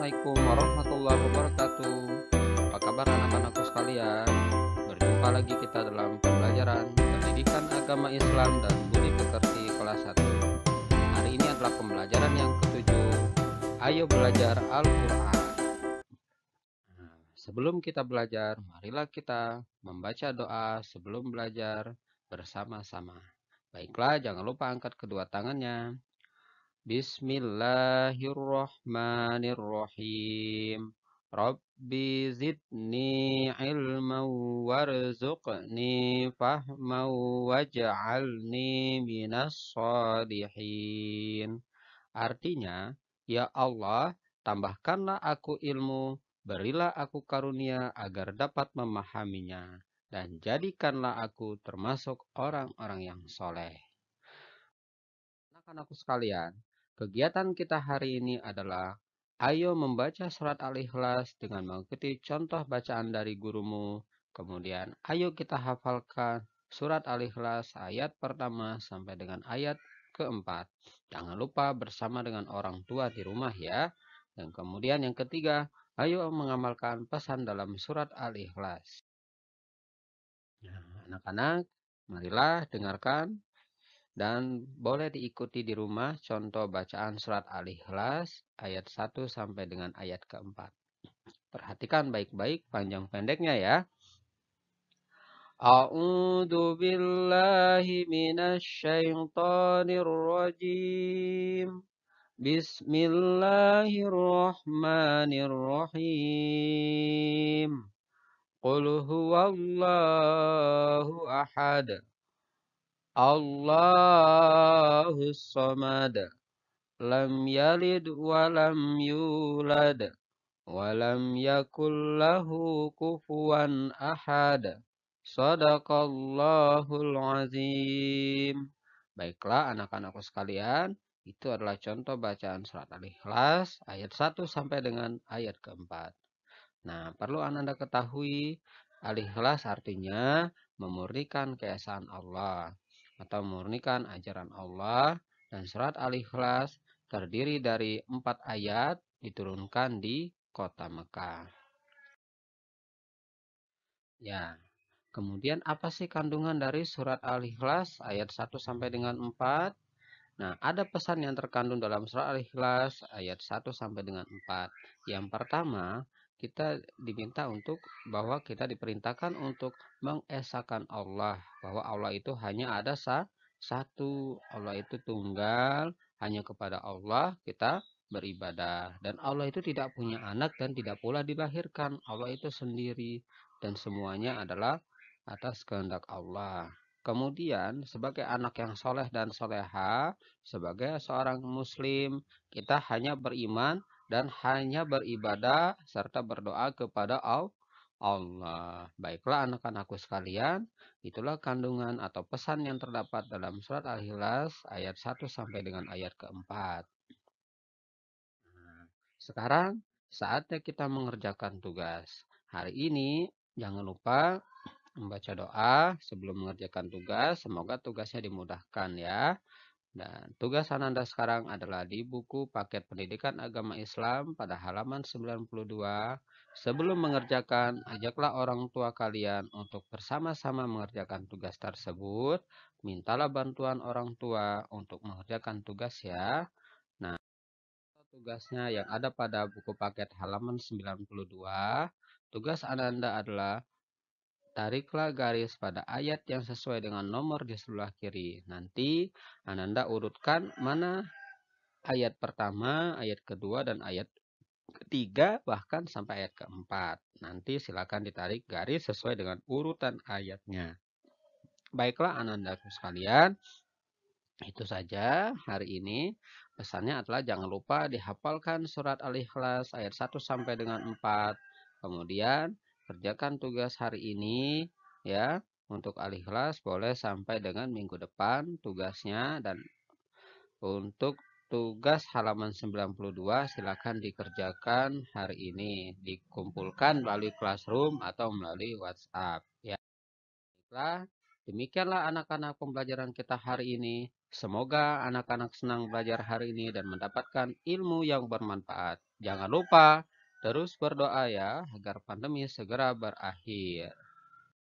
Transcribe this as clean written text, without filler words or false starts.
Assalamualaikum warahmatullahi wabarakatuh. Apa kabar anak-anakku sekalian? Berjumpa lagi kita dalam pembelajaran Pendidikan Agama Islam dan Budi Pekerti kelas 1. Hari ini adalah pembelajaran yang ketujuh. Ayo belajar Al-Quran. Sebelum kita belajar, marilah kita membaca doa sebelum belajar bersama-sama. Baiklah, jangan lupa angkat kedua tangannya. Bismillahirrahmanirrahim. Rabbi zidni ilman warzuqni fahman waj'alni minas shalihin. Artinya, ya Allah, tambahkanlah aku ilmu, berilah aku karunia agar dapat memahaminya, dan jadikanlah aku termasuk orang-orang yang soleh. Anak-anakku sekalian, kegiatan kita hari ini adalah ayo membaca surat Al-Ikhlas dengan mengikuti contoh bacaan dari gurumu. Kemudian ayo kita hafalkan surat Al-Ikhlas ayat pertama sampai dengan ayat keempat. Jangan lupa bersama dengan orang tua di rumah ya. Dan kemudian yang ketiga, ayo mengamalkan pesan dalam surat Al-Ikhlas. Nah, anak-anak, marilah dengarkan dan boleh diikuti di rumah contoh bacaan surat Al-Ikhlas ayat 1 sampai dengan ayat keempat. Perhatikan baik-baik panjang pendeknya ya. A'udzu billahi minasy syaithanir rajim. Bismillahirrahmanirrahim. Qul huwallahu ahad. Allahus samad. Lam yalid walam yulad walam yakul lahu kufuwan ahad. Shadaqallahul azim. Baiklah anak-anakku sekalian, itu adalah contoh bacaan surat Al-Ikhlas ayat 1 sampai dengan ayat keempat. Nah, perlu Anda ketahui, Al-Ikhlas artinya memurnikan keesaan Allah atau memurnikan ajaran Allah, dan surat Al-Ikhlas terdiri dari 4 ayat diturunkan di kota Mekah. Ya, kemudian apa sih kandungan dari surat Al-Ikhlas ayat 1 sampai dengan 4? Nah, ada pesan yang terkandung dalam surat Al-Ikhlas ayat 1 sampai dengan 4. Yang pertama, kita diminta bahwa kita diperintahkan untuk mengesahkan Allah, bahwa Allah itu hanya ada satu, Allah itu tunggal, hanya kepada Allah kita beribadah. Dan Allah itu tidak punya anak dan tidak pula dilahirkan. Allah itu sendiri dan semuanya adalah atas kehendak Allah. Kemudian sebagai anak yang soleh dan soleha, sebagai seorang muslim, kita hanya beriman dan hanya beribadah serta berdoa kepada Allah. Baiklah anak-anakku sekalian, itulah kandungan atau pesan yang terdapat dalam surat Al-Ikhlas ayat 1 sampai dengan ayat keempat. Sekarang saatnya kita mengerjakan tugas. Hari ini jangan lupa membaca doa sebelum mengerjakan tugas. Semoga tugasnya dimudahkan ya. Dan tugas Ananda sekarang adalah di buku paket pendidikan agama Islam pada halaman 92. Sebelum mengerjakan, ajaklah orang tua kalian untuk bersama-sama mengerjakan tugas tersebut. Mintalah bantuan orang tua untuk mengerjakan tugas ya. Nah, tugasnya yang ada pada buku paket halaman 92. Tugas Ananda adalah tariklah garis pada ayat yang sesuai dengan nomor di sebelah kiri. Nanti Ananda urutkan mana ayat pertama, ayat kedua, dan ayat ketiga, bahkan sampai ayat keempat. Nanti silakan ditarik garis sesuai dengan urutan ayatnya. Baiklah Ananda sekalian, itu saja hari ini. Pesannya adalah jangan lupa dihafalkan surat Al-Ikhlas ayat 1 sampai dengan 4. Kemudian kerjakan tugas hari ini ya. Untuk Al-Ikhlas boleh sampai dengan minggu depan tugasnya, dan untuk tugas halaman 92 silakan dikerjakan hari ini, dikumpulkan melalui Classroom atau melalui WhatsApp ya. Baiklah, demikianlah anak-anak pembelajaran kita hari ini. Semoga anak-anak senang belajar hari ini dan mendapatkan ilmu yang bermanfaat. Jangan lupa terus berdoa ya agar pandemi segera berakhir.